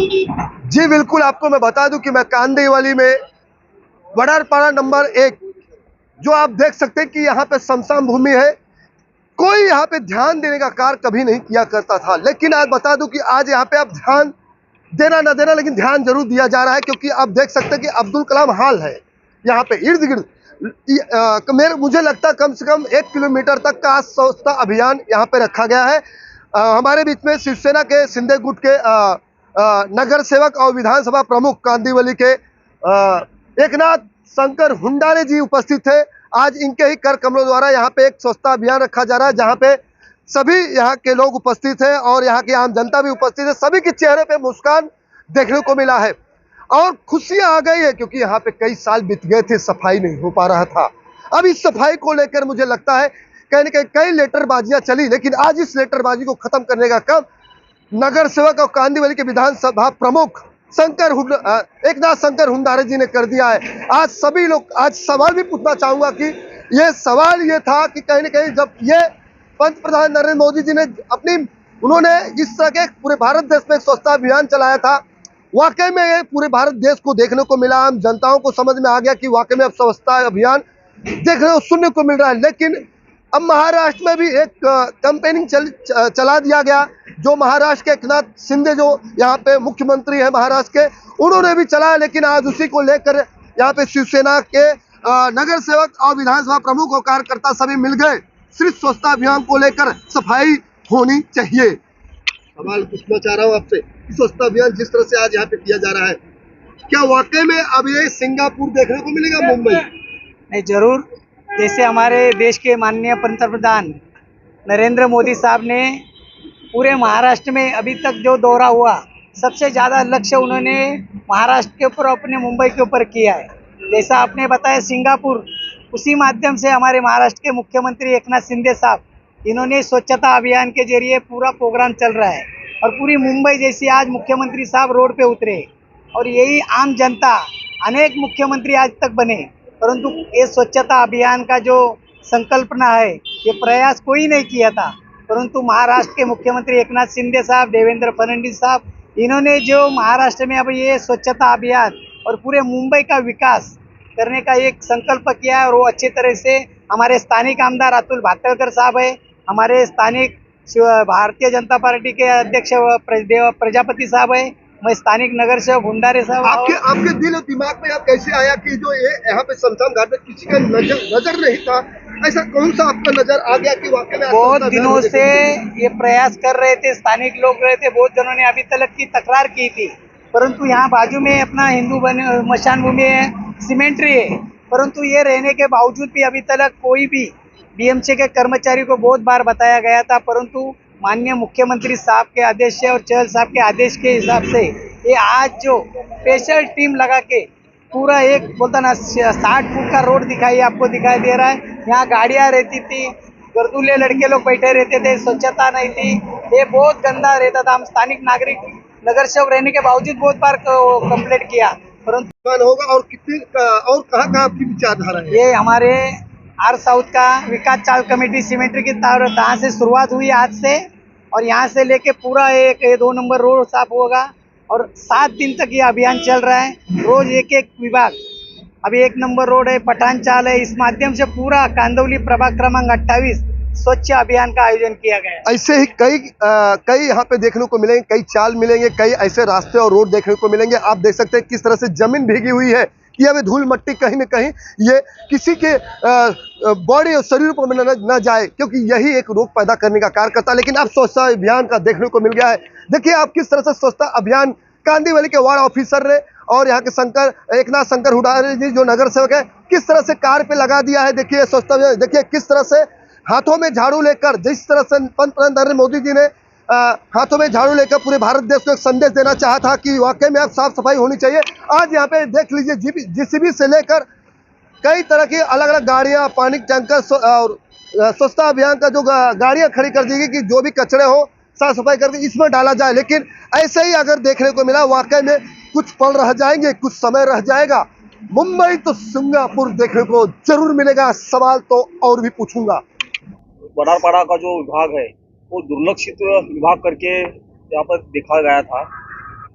जी बिल्कुल, आपको मैं बता दूं कि मैं कांदिवली में वडारपाड़ा नंबर 1 जो आप देख सकते हैं कि यहाँ पे समशान भूमि है। कोई यहाँ पे ध्यान देने का कार्य कभी नहीं किया करता था, लेकिन आज बता दूं कि आज यहाँ पे आप ध्यान देना ना देना, लेकिन ध्यान जरूर दिया जा रहा है, क्योंकि आप देख सकते हैं कि अब्दुल कलाम हाल है यहाँ पे इर्द गिर्द। मेरे मुझे लगता है कम से कम 1 किलोमीटर तक का स्वच्छता अभियान यहाँ पे रखा गया है। हमारे बीच में शिवसेना के सिंधे गुट के नगर सेवक और विधानसभा प्रमुख कांदिवली के एकनाथ शंकर हुंडारे जी उपस्थित थे। आज इनके ही कर कमलों द्वारा यहाँ पे एक स्वच्छता अभियान रखा जा रहा है, जहाँ पे सभी यहाँ के लोग उपस्थित हैं और यहाँ की आम जनता भी उपस्थित है। सभी के चेहरे पे मुस्कान देखने को मिला है और खुशियां आ गई है, क्योंकि यहाँ पे कई साल बीत गए थे, सफाई नहीं हो पा रहा था। अब इस सफाई को लेकर मुझे लगता है कहीं न कहीं कई लेटरबाजियां चली, लेकिन आज इस लेटरबाजी को खत्म करने का काम नगर सेवक और कांदिवली के विधानसभा प्रमुख एकनाथ शंकर हुंडारे जी ने कर दिया है। आज सभी लोग, आज सवाल भी पूछना चाहूंगा कि ये सवाल ये था कि कहीं न कहीं जब ये पंत प्रधान नरेंद्र मोदी जी ने उन्होंने इस तरह के पूरे भारत देश में एक स्वच्छता अभियान चलाया था, वाकई में ये पूरे भारत देश को देखने को मिला। आम जनताओं को समझ में आ गया कि वाकई में अब स्वच्छता अभियान देखने को सुनने को मिल रहा है। लेकिन अब महाराष्ट्र में भी एक कैंपेनिंग चला दिया गया, जो महाराष्ट्र के एकनाथ शिंदे जो यहाँ पे मुख्यमंत्री है महाराष्ट्र के, उन्होंने भी चलाया। लेकिन आज उसी को लेकर यहाँ पे शिवसेना के नगर सेवक और विधानसभा प्रमुख और कार्यकर्ता सभी मिल गए। सिर्फ स्वच्छता अभियान को लेकर सफाई होनी चाहिए। सवाल पूछना चाह रहा हूँ आपसे, स्वच्छता अभियान जिस तरह से आज यहाँ पे किया जा रहा है, क्या वाकई में अब ये सिंगापुर देखने को मिलेगा मुंबई? नहीं, जरूर। जैसे हमारे देश के माननीय पंतप्रधान नरेंद्र मोदी साहब ने पूरे महाराष्ट्र में अभी तक जो दौरा हुआ, सबसे ज़्यादा लक्ष्य उन्होंने महाराष्ट्र के ऊपर, अपने मुंबई के ऊपर किया है। जैसा आपने बताया सिंगापुर, उसी माध्यम से हमारे महाराष्ट्र के मुख्यमंत्री एकनाथ शिंदे साहब, इन्होंने स्वच्छता अभियान के जरिए पूरा प्रोग्राम चल रहा है और पूरी मुंबई जैसी आज मुख्यमंत्री साहब रोड पे उतरे और यही आम जनता, अनेक मुख्यमंत्री आज तक बने, परंतु ये स्वच्छता अभियान का जो संकल्पना है, ये प्रयास कोई नहीं किया था। परंतु महाराष्ट्र के मुख्यमंत्री एकनाथ शिंदे साहब, देवेंद्र फडणवीस साहब, इन्होंने जो महाराष्ट्र में अब ये स्वच्छता अभियान और पूरे मुंबई का विकास करने का एक संकल्प किया है और वो अच्छी तरह से हमारे स्थानिक आमदार अतुल भातखळकर साहब है, हमारे स्थानिक भारतीय जनता पार्टी के अध्यक्ष प्रजापति साहब है, मैं स्थानिक नगर सेवक हुंडारे साहब। आपके दिल और दिमाग में आप कैसे आया कि जो ये यहाँ पे शमशान घाट में किसी का नजर नहीं था, ऐसा कौन सा आपका नजर आ गया कि वाकई में? बहुत दिनों से ये प्रयास कर रहे थे, स्थानिक लोग रहे थे, बहुत जनों ने अभी तक की तकरार की थी, परंतु यहाँ बाजू में अपना हिंदू मशान भूमि है, सीमेंट्री है, परंतु ये रहने के बावजूद भी अभी तक कोई भी बीएमसी के कर्मचारी को बहुत बार बताया गया था, परंतु माननीय मुख्यमंत्री साहब के आदेश से और चहल साहब के आदेश के हिसाब से ये आज जो स्पेशल टीम लगा के पूरा एक बोलता ना 60 फुट का रोड आपको दिखाई दे रहा है। यहाँ गाड़ियाँ रहती थी, गर्दूले लड़के लोग बैठे रहते थे, स्वच्छता नहीं थी, ये बहुत गंदा रहता था। हम स्थानिक नागरिक नगर सेवक रहने के बावजूद बहुत बार कंप्लेंट किया, परंतु होगा। और कितनी और कहाँ आपकी विचारधारा है? ये हमारे आर साउथ का विकास चाल कमेटी सीमेंट्री की तहाँ से शुरुआत हुई आज से, और यहाँ से लेके पूरा एक 2 नंबर रोड साफ होगा और 7 दिन तक ये अभियान चल रहा है। रोज एक विभाग, अभी 1 नंबर रोड है, पठान चाल है, इस माध्यम से पूरा कांदिवली प्रभाग क्रमांक 28 स्वच्छ अभियान का आयोजन किया गया है। ऐसे ही कई यहाँ पे देखने को मिलेंगे, कई चाल मिलेंगे, कई ऐसे रास्ते और रोड देखने को मिलेंगे। आप देख सकते हैं किस तरह से जमीन भीगी हुई है कि अब धूल मट्टी कहीं न कहीं ये किसी के बॉडी और शरीर पर न जाए, क्योंकि यही एक रोग पैदा करने का कार्य करता है। लेकिन अब स्वच्छता अभियान का देखने को मिल गया है। देखिए आप किस तरह से स्वच्छता अभियान कांदिवली के वार्ड ऑफिसर ने और यहाँ के एकनाथ शंकर हुंडारे जी जो नगर सेवक है, किस तरह से कार्य पे लगा दिया है। देखिए स्वच्छता अभियान, देखिए किस तरह से हाथों में झाड़ू लेकर, जिस तरह से पंतप्रधान नरेंद्र मोदी जी ने हाथों में झाड़ू लेकर पूरे भारत देश को एक संदेश देना चाहा था कि वाकई में अब साफ सफाई होनी चाहिए। आज यहाँ पे देख लीजिए जेसीबी से लेकर कई तरह की अलग अलग गाड़ियाँ, पानी टैंकर और स्वच्छता अभियान का जो गाड़ियाँ खड़ी कर दी गई कि जो भी कचरे हो साफ सफाई करके इसमें डाला जाए। लेकिन ऐसे ही अगर देखने को मिला, वाकई में कुछ पल रह जाएंगे, कुछ समय रह जाएगा। मुंबई तो सिंगापुर देखने को जरूर मिलेगा। सवाल तो और भी पूछूंगा। वडारपाड़ा का जो विभाग है वो दुर्लक्षित विभाग करके यहाँ पर देखा गया था।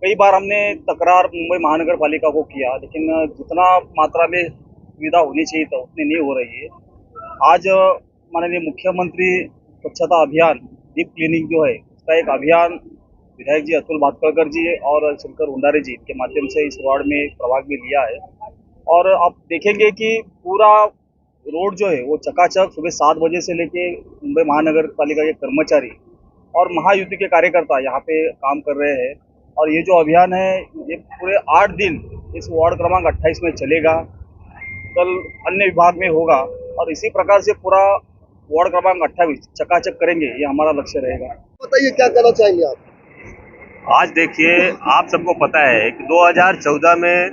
कई बार हमने तकरार मुंबई महानगर पालिका को किया, लेकिन जितना मात्रा में सुविधा होनी चाहिए तो उतनी नहीं हो रही है। आज माननीय मुख्यमंत्री स्वच्छता अभियान डीप क्लीनिंग जो है उसका एक अभियान विधायक जी अतुल भातखळकर जी और शंकर हुंडारे जी के माध्यम से इस वार्ड में प्रभाग में लिया है। और आप देखेंगे कि पूरा रोड जो है वो चकाचक सुबह 7 बजे से लेके मुंबई महानगर पालिका के कर्मचारी और महायुति के कार्यकर्ता यहाँ पे काम कर रहे हैं। और ये जो अभियान है ये पूरे 8 दिन इस वार्ड क्रमांक 28 में चलेगा, कल अन्य विभाग में होगा और इसी प्रकार से पूरा वार्ड क्रमांक 28 चकाचक करेंगे, ये हमारा लक्ष्य रहेगा। बताइए क्या कहना चाहेंगे आप? आज देखिए, आप सबको पता है कि 2014 में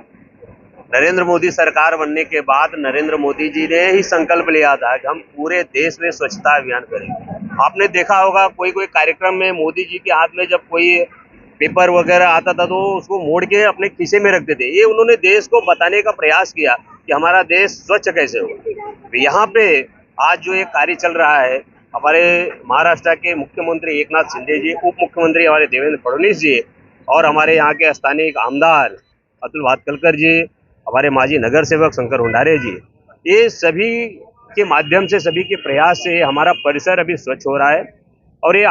नरेंद्र मोदी सरकार बनने के बाद नरेंद्र मोदी जी ने ही संकल्प लिया था कि हम पूरे देश में स्वच्छता अभियान करेंगे। आपने देखा होगा कोई कार्यक्रम में मोदी जी के हाथ में जब कोई पेपर वगैरह आता था तो उसको मोड़ के अपने खीसे में रखते थे। ये उन्होंने देश को बताने का प्रयास किया कि हमारा देश स्वच्छ कैसे हो। यहाँ पे आज जो एक कार्य चल रहा है, हमारे महाराष्ट्र के मुख्यमंत्री एकनाथ शिंदे जी, उप मुख्यमंत्री हमारे देवेंद्र फडणवीस जी और हमारे यहाँ के स्थानीय आमदार अतुल भातखळकर जी, हमारे माजी नगर सेवक शंकर हुंडारे जी, ये सभी के माध्यम से, सभी के प्रयास से हमारा परिसर अभी स्वच्छ हो रहा है। और ये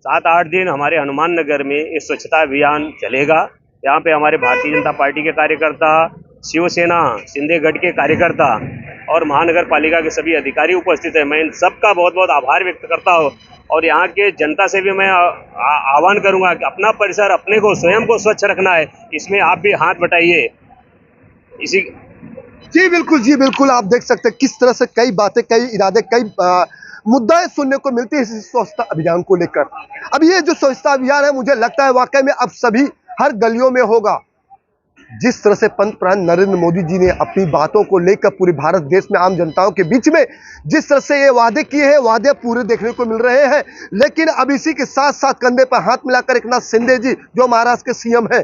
7-8 दिन हमारे हनुमान नगर में ये स्वच्छता अभियान चलेगा। यहाँ पे हमारे भारतीय जनता पार्टी के कार्यकर्ता, शिवसेना शिंदेगढ़ के कार्यकर्ता और महानगर पालिका के सभी अधिकारी उपस्थित हैं। मैं इन सबका बहुत बहुत आभार व्यक्त करता हूँ और यहाँ के जनता से भी मैं आह्वान करूँगा कि अपना परिसर अपने को स्वयं को स्वच्छ रखना है, इसमें आप भी हाथ बटाइए। जी बिल्कुल, आप देख सकते हैं किस तरह से कई बातें, कई इरादे, कई मुद्दाएं सुनने को मिलती है इस स्वच्छता अभियान को लेकर। अब ये जो स्वच्छता अभियान है, मुझे लगता है वाकई में अब सभी हर गलियों में होगा। जिस तरह से पंतप्रधान नरेंद्र मोदी जी ने अपनी बातों को लेकर पूरे भारत देश में आम जनताओं के बीच में जिस तरह से ये वादे किए हैं, वादे पूरे देखने को मिल रहे हैं। लेकिन अब इसी के साथ साथ कंधे पर हाथ मिलाकर एकनाथ शिंदे जी, जो महाराष्ट्र के सीएम हैं,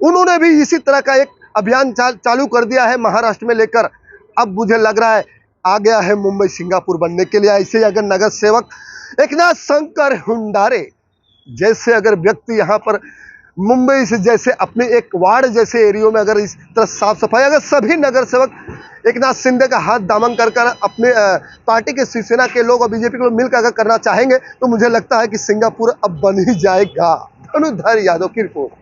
उन्होंने भी इसी तरह का एक अभियान चालू कर दिया है महाराष्ट्र में लेकर। अब मुझे लग रहा है आ गया है मुंबई सिंगापुर बनने के लिए। ऐसे ही अगर नगर सेवक एकनाथ शंकर हुंडारे जैसे अगर व्यक्ति यहाँ पर मुंबई से जैसे अपने एक वार्ड जैसे एरियो में अगर इस तरह साफ सफाई, अगर सभी नगर सेवक एकनाथ शिंदे का हाथ दामन कर अपने पार्टी के शिवसेना के लोग और बीजेपी के लोग मिलकर अगर करना चाहेंगे तो मुझे लगता है कि सिंगापुर अब बन ही जाएगा। धनुधर यादव की रिपोर्ट।